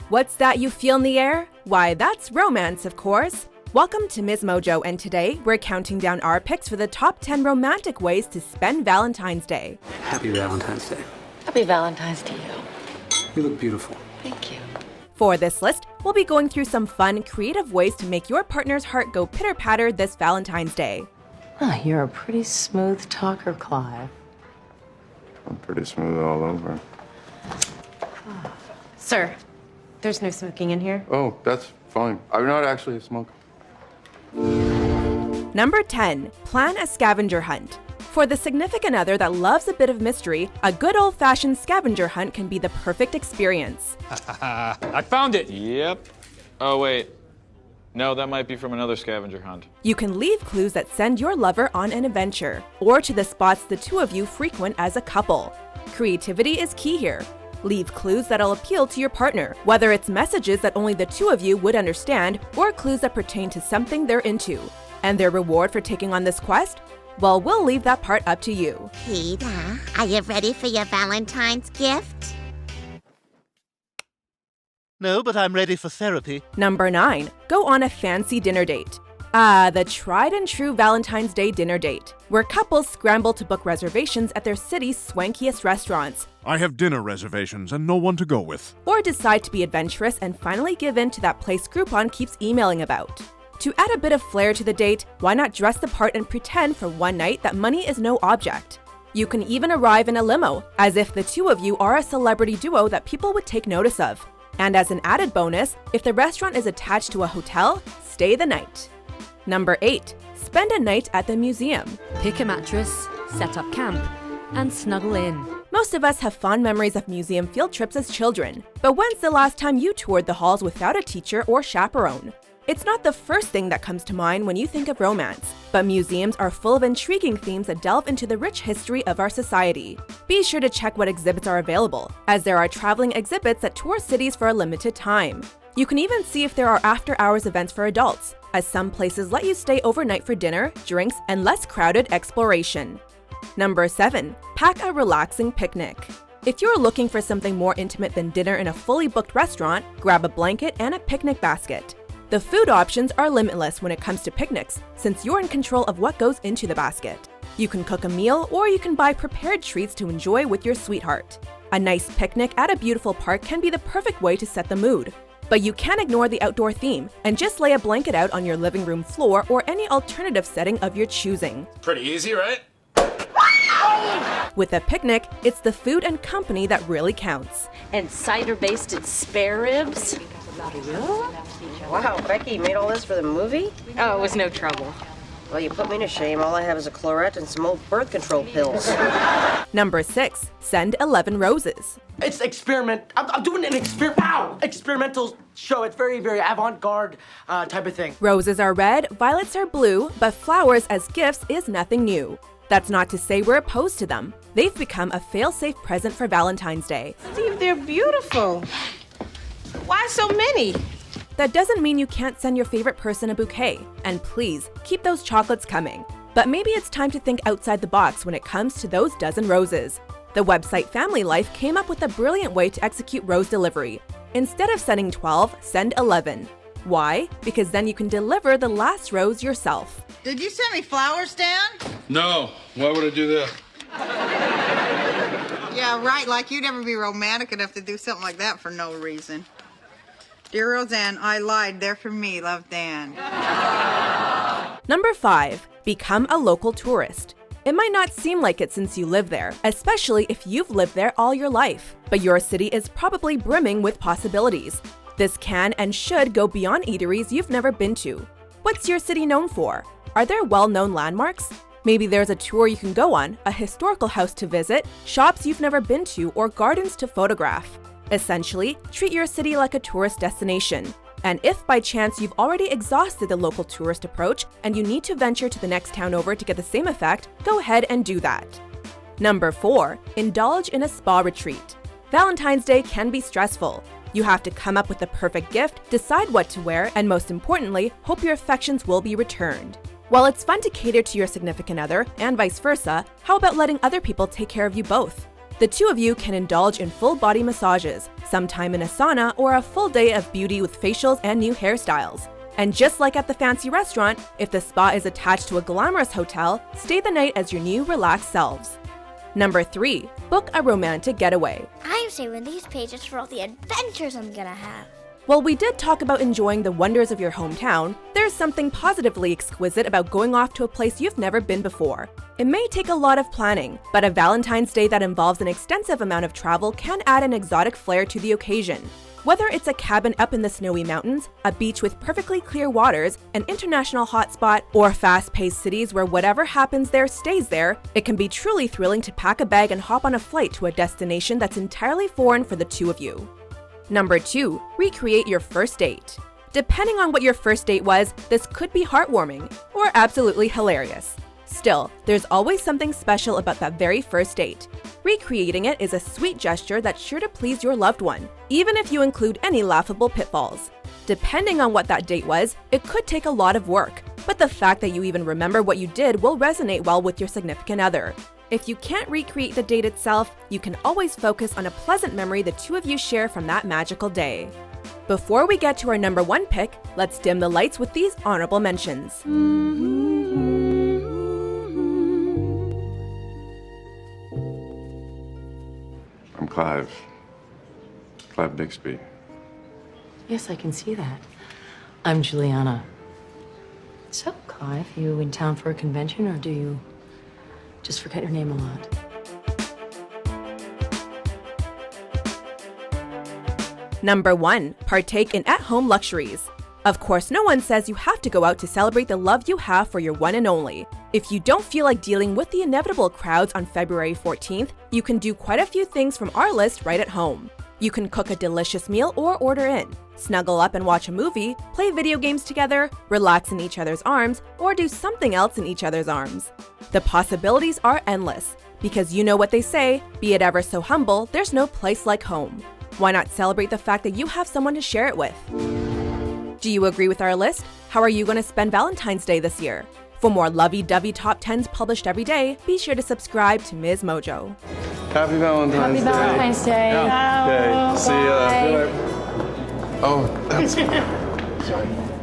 What's that you feel in the air? Why, that's romance, of course. Welcome to MsMojo, and today we're counting down our picks for the top 10 romantic ways to spend Valentine's Day. Happy Valentine's Day. Happy Valentine's to you. You look beautiful. Thank you. For this list, we'll be going through some fun, creative ways to make your partner's heart go pitter-patter this Valentine's Day. Oh, you're a pretty smooth talker, Clive. I'm pretty smooth all over. Sir, there's no smoking in here. Oh, that's fine. I'm not actually a smoker. Number 10. Plan a scavenger hunt. For the significant other that loves a bit of mystery, a good old-fashioned scavenger hunt can be the perfect experience. I found it! Yep. Oh, wait. No, that might be from another scavenger hunt. You can leave clues that send your lover on an adventure, or to the spots the two of you frequent as a couple. Creativity is key here. Leave clues that'll appeal to your partner, whether it's messages that only the two of you would understand, or clues that pertain to something they're into. And their reward for taking on this quest? Well, we'll leave that part up to you. Peter, are you ready for your Valentine's gift? No, but I'm ready for therapy. Number 9. Go on a fancy dinner date. The tried and true Valentine's Day dinner date, where couples scramble to book reservations at their city's swankiest restaurants. I have dinner reservations and no one to go with. Or decide to be adventurous and finally give in to that place Groupon keeps emailing about. To add a bit of flair to the date, why not dress the part and pretend for one night that money is no object? You can even arrive in a limo, as if the two of you are a celebrity duo that people would take notice of. And as an added bonus, if the restaurant is attached to a hotel, stay the night. Number 8. Spend a night at the museum. Pick a mattress, set up camp, and snuggle in. Most of us have fond memories of museum field trips as children, but when's the last time you toured the halls without a teacher or chaperone? It's not the first thing that comes to mind when you think of romance, but museums are full of intriguing themes that delve into the rich history of our society. Be sure to check what exhibits are available, as there are traveling exhibits that tour cities for a limited time. You can even see if there are after-hours events for adults, as some places let you stay overnight for dinner, drinks, and less crowded exploration. Number 7. Pack a relaxing picnic. If you're looking for something more intimate than dinner in a fully booked restaurant, grab a blanket and a picnic basket. The food options are limitless when it comes to picnics, since you're in control of what goes into the basket. You can cook a meal, or you can buy prepared treats to enjoy with your sweetheart. A nice picnic at a beautiful park can be the perfect way to set the mood. But you can't ignore the outdoor theme, and just lay a blanket out on your living room floor or any alternative setting of your choosing. Pretty easy, right? With a picnic, it's the food and company that really counts. And cider-basted spare ribs. Wow, Becky made all this for the movie? Oh, it was no trouble. Well, you put me to shame. All I have is a claret and some old birth control pills. Number 6. Send 11 roses. It's experiment. I'm doing an experimental show. It's very, very avant-garde type of thing. Roses are red, violets are blue, but flowers as gifts is nothing new. That's not to say we're opposed to them. They've become a fail-safe present for Valentine's Day. Steve, they're beautiful. Why so many? That doesn't mean you can't send your favorite person a bouquet. And please, keep those chocolates coming. But maybe it's time to think outside the box when it comes to those dozen roses. The website Family Life came up with a brilliant way to execute rose delivery. Instead of sending 12, send 11. Why? Because then you can deliver the last rose yourself. Did you send me flowers, Dan? No, why would I do that? Yeah, right, like you'd ever be romantic enough to do something like that for no reason. Dear Roseanne, I lied. They're for me. Love, Dan. Number 5. Become a local tourist. It might not seem like it since you live there, especially if you've lived there all your life. But your city is probably brimming with possibilities. This can and should go beyond eateries you've never been to. What's your city known for? Are there well-known landmarks? Maybe there's a tour you can go on, a historical house to visit, shops you've never been to, or gardens to photograph. Essentially, treat your city like a tourist destination. And if by chance you've already exhausted the local tourist approach and you need to venture to the next town over to get the same effect, go ahead and do that. Number 4. Indulge in a spa retreat. Valentine's Day can be stressful. You have to come up with the perfect gift, decide what to wear, and most importantly, hope your affections will be returned. While it's fun to cater to your significant other, and vice versa, how about letting other people take care of you both? The two of you can indulge in full-body massages, sometime in a sauna, or a full day of beauty with facials and new hairstyles. And just like at the fancy restaurant, if the spa is attached to a glamorous hotel, stay the night as your new relaxed selves. Number 3. Book a romantic getaway. I'm saving these pages for all the adventures I'm gonna have. While we did talk about enjoying the wonders of your hometown, there's something positively exquisite about going off to a place you've never been before. It may take a lot of planning, but a Valentine's Day that involves an extensive amount of travel can add an exotic flair to the occasion. Whether it's a cabin up in the snowy mountains, a beach with perfectly clear waters, an international hotspot, or fast-paced cities where whatever happens there stays there, it can be truly thrilling to pack a bag and hop on a flight to a destination that's entirely foreign for the two of you. Number 2. Recreate your first date. Depending on what your first date was, this could be heartwarming or absolutely hilarious. Still, there's always something special about that very first date. Recreating it is a sweet gesture that's sure to please your loved one, even if you include any laughable pitfalls. Depending on what that date was, it could take a lot of work, but the fact that you even remember what you did will resonate well with your significant other. If you can't recreate the date itself, you can always focus on a pleasant memory the two of you share from that magical day. Before we get to our number 1 pick, let's dim the lights with these honorable mentions. I'm Clive. Clive Bixby. Yes, I can see that. I'm Juliana. So, Clive, you in town for a convention, or do you just forget your name a lot? Number 1. Partake in at-home luxuries. Of course, no one says you have to go out to celebrate the love you have for your one and only. If you don't feel like dealing with the inevitable crowds on February 14th, you can do quite a few things from our list right at home. You can cook a delicious meal or order in, snuggle up and watch a movie, play video games together, relax in each other's arms, or do something else in each other's arms. The possibilities are endless, because you know what they say, be it ever so humble, there's no place like home. Why not celebrate the fact that you have someone to share it with? Do you agree with our list? How are you going to spend Valentine's Day this year? For more lovey-dovey top 10s published every day, be sure to subscribe to MsMojo. Happy Valentine's Day. Happy Valentine's Day. Okay, see ya. Bye. Oh, that's... Sorry.